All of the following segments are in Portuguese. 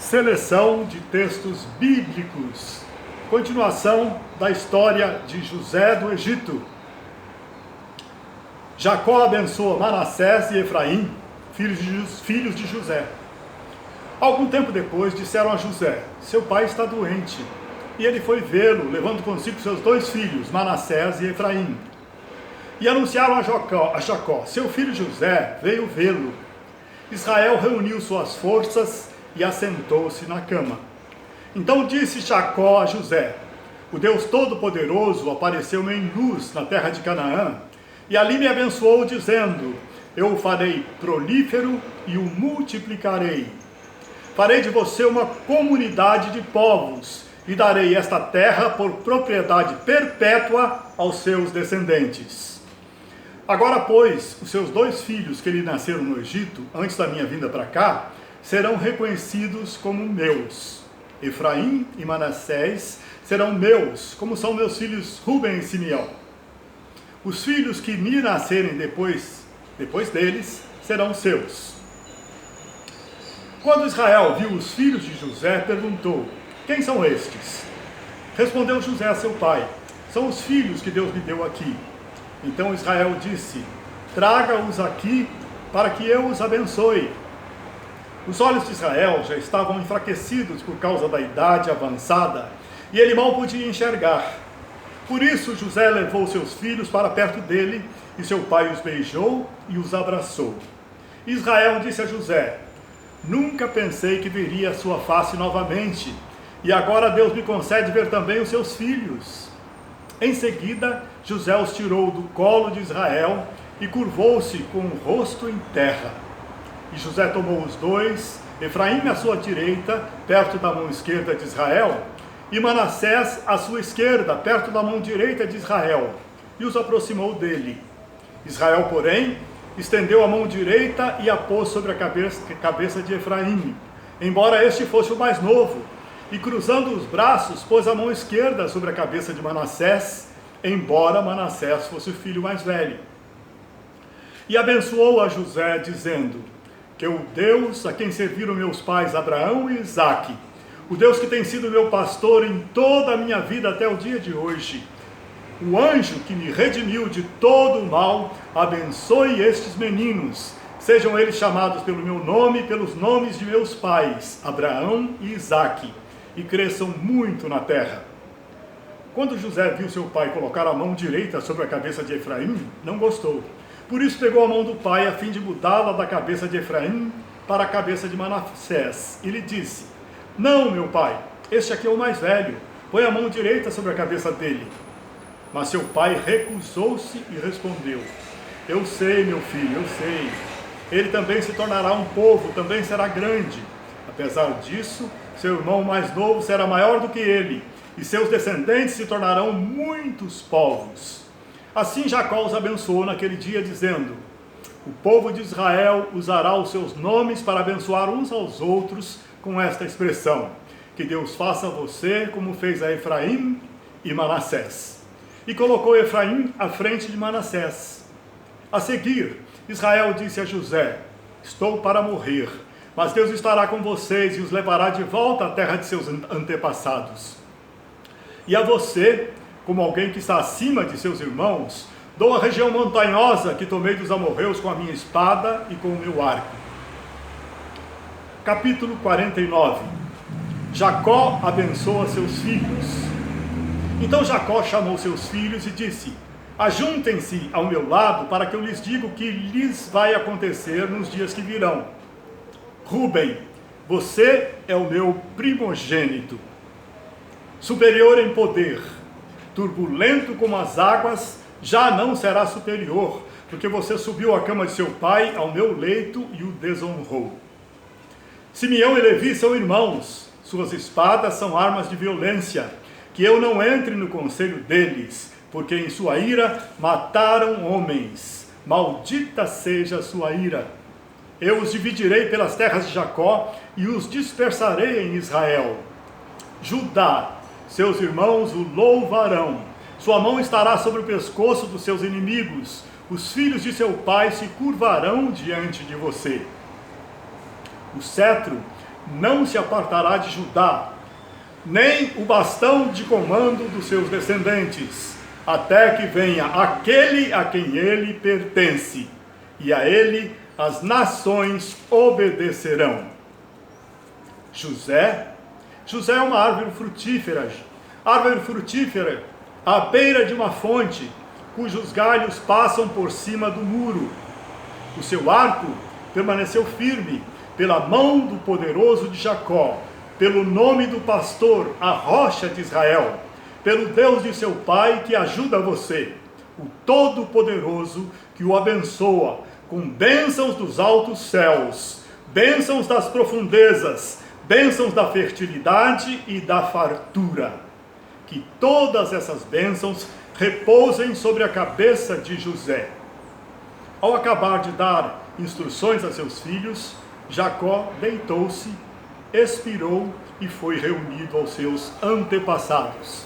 Seleção de textos bíblicos. Continuação da história de José do Egito. Jacó abençoa Manassés e Efraim, filhos de José. Algum tempo depois disseram a José: seu pai está doente. E ele foi vê-lo, levando consigo seus dois filhos, Manassés e Efraim. E anunciaram a Jacó: seu filho José veio vê-lo. Israel reuniu suas forças e assentou-se na cama. Então disse Jacó a José: o Deus Todo-Poderoso apareceu-me em luz na terra de Canaã, e ali me abençoou, dizendo: eu o farei prolífero e o multiplicarei. Farei de você uma comunidade de povos, e darei esta terra por propriedade perpétua aos seus descendentes. Agora, pois, os seus dois filhos que lhe nasceram no Egito, antes da minha vinda para cá, serão reconhecidos como meus. Efraim e Manassés serão meus, como são meus filhos Ruben e Simeão. Os filhos que me nascerem depois deles serão seus. Quando Israel viu os filhos de José, perguntou: quem são estes? Respondeu José a seu pai: são os filhos que Deus me deu aqui. Então Israel disse: traga-os aqui para que eu os abençoe. Os olhos de Israel já estavam enfraquecidos por causa da idade avançada, e ele mal podia enxergar. Por isso José levou seus filhos para perto dele, e seu pai os beijou e os abraçou. Israel disse a José: nunca pensei que veria a sua face novamente, e agora Deus me concede ver também os seus filhos. Em seguida, José os tirou do colo de Israel e curvou-se com o rosto em terra. E José tomou os dois, Efraim à sua direita, perto da mão esquerda de Israel, e Manassés à sua esquerda, perto da mão direita de Israel, e os aproximou dele. Israel, porém, estendeu a mão direita e a pôs sobre a cabeça de Efraim, embora este fosse o mais novo, e cruzando os braços, pôs a mão esquerda sobre a cabeça de Manassés, embora Manassés fosse o filho mais velho. E abençoou a José, dizendo: que o Deus a quem serviram meus pais Abraão e Isaque, o Deus que tem sido meu pastor em toda a minha vida até o dia de hoje, o anjo que me redimiu de todo o mal, abençoe estes meninos, sejam eles chamados pelo meu nome e pelos nomes de meus pais, Abraão e Isaque, e cresçam muito na terra. Quando José viu seu pai colocar a mão direita sobre a cabeça de Efraim, não gostou. Por isso pegou a mão do pai a fim de mudá-la da cabeça de Efraim para a cabeça de Manassés, e lhe disse: não, meu pai, este aqui é o mais velho, põe a mão direita sobre a cabeça dele. Mas seu pai recusou-se e respondeu: eu sei, meu filho, eu sei. Ele também se tornará um povo, também será grande. Apesar disso, seu irmão mais novo será maior do que ele, e seus descendentes se tornarão muitos povos. Assim Jacó os abençoou naquele dia, dizendo: o povo de Israel usará os seus nomes para abençoar uns aos outros com esta expressão: que Deus faça a você como fez a Efraim e Manassés. E colocou Efraim à frente de Manassés. A seguir, Israel disse a José: estou para morrer, mas Deus estará com vocês e os levará de volta à terra de seus antepassados. E a você, como alguém que está acima de seus irmãos, dou a região montanhosa que tomei dos amorreus com a minha espada e com o meu arco. Capítulo 49. Jacó abençoa seus filhos. Então Jacó chamou seus filhos e disse: ajuntem-se ao meu lado para que eu lhes diga o que lhes vai acontecer nos dias que virão. Ruben, você é o meu primogênito, superior em poder, turbulento como as águas, já não será superior, porque você subiu à cama de seu pai, ao meu leito, e o desonrou. Simeão e Levi são irmãos, suas espadas são armas de violência, que eu não entre no conselho deles, porque em sua ira mataram homens, maldita seja a sua ira. Eu os dividirei pelas terras de Jacó, e os dispersarei em Israel. Judá, seus irmãos o louvarão, sua mão estará sobre o pescoço dos seus inimigos, os filhos de seu pai se curvarão diante de você. O cetro não se apartará de Judá, nem o bastão de comando dos seus descendentes, até que venha aquele a quem ele pertence, e a ele as nações obedecerão. José é uma árvore frutífera à beira de uma fonte, cujos galhos passam por cima do muro. O seu arco permaneceu firme pela mão do poderoso de Jacó, pelo nome do pastor, a rocha de Israel, pelo Deus de seu pai que ajuda você, o Todo-Poderoso que o abençoa com bênçãos dos altos céus, bênçãos das profundezas, bênçãos da fertilidade e da fartura. Que todas essas bênçãos repousem sobre a cabeça de José. Ao acabar de dar instruções a seus filhos, Jacó deitou-se, expirou e foi reunido aos seus antepassados.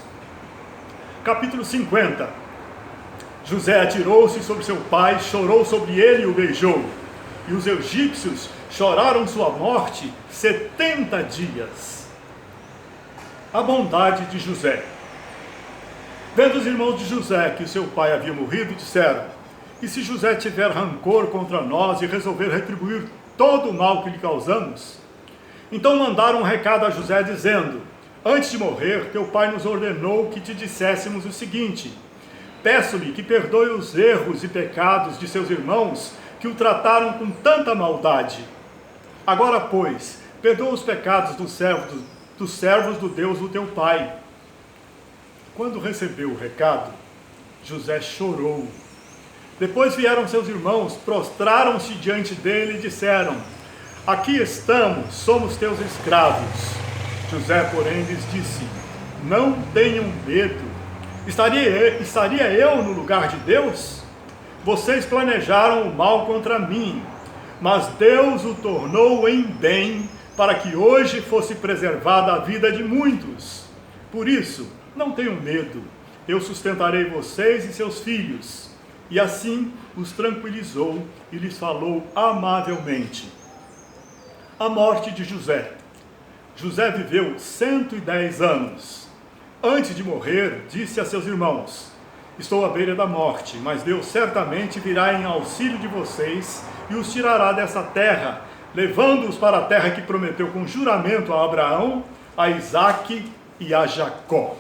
Capítulo 50. José atirou-se sobre seu pai, chorou sobre ele e o beijou. E os egípcios choraram sua morte 70 dias. A bondade de José. Vendo os irmãos de José que seu pai havia morrido, disseram: e se José tiver rancor contra nós e resolver retribuir todo o mal que lhe causamos? Então mandaram um recado a José dizendo: antes de morrer, teu pai nos ordenou que te disséssemos o seguinte: peço-lhe que perdoe os erros e pecados de seus irmãos que o trataram com tanta maldade. Agora, pois, perdoa os pecados dos servos do Deus do teu pai. Quando recebeu o recado, José chorou. Depois vieram seus irmãos, prostraram-se diante dele e disseram: aqui estamos, somos teus escravos. José, porém, lhes disse: não tenham medo. Estaria eu no lugar de Deus? Vocês planejaram o mal contra mim, mas Deus o tornou em bem, para que hoje fosse preservada a vida de muitos. Por isso, não tenham medo, eu sustentarei vocês e seus filhos. E assim os tranquilizou e lhes falou amavelmente. A morte de José. José viveu 110 anos. Antes de morrer, disse a seus irmãos: estou à beira da morte, mas Deus certamente virá em auxílio de vocês e os tirará dessa terra, levando-os para a terra que prometeu com juramento a Abraão, a Isaque e a Jacó.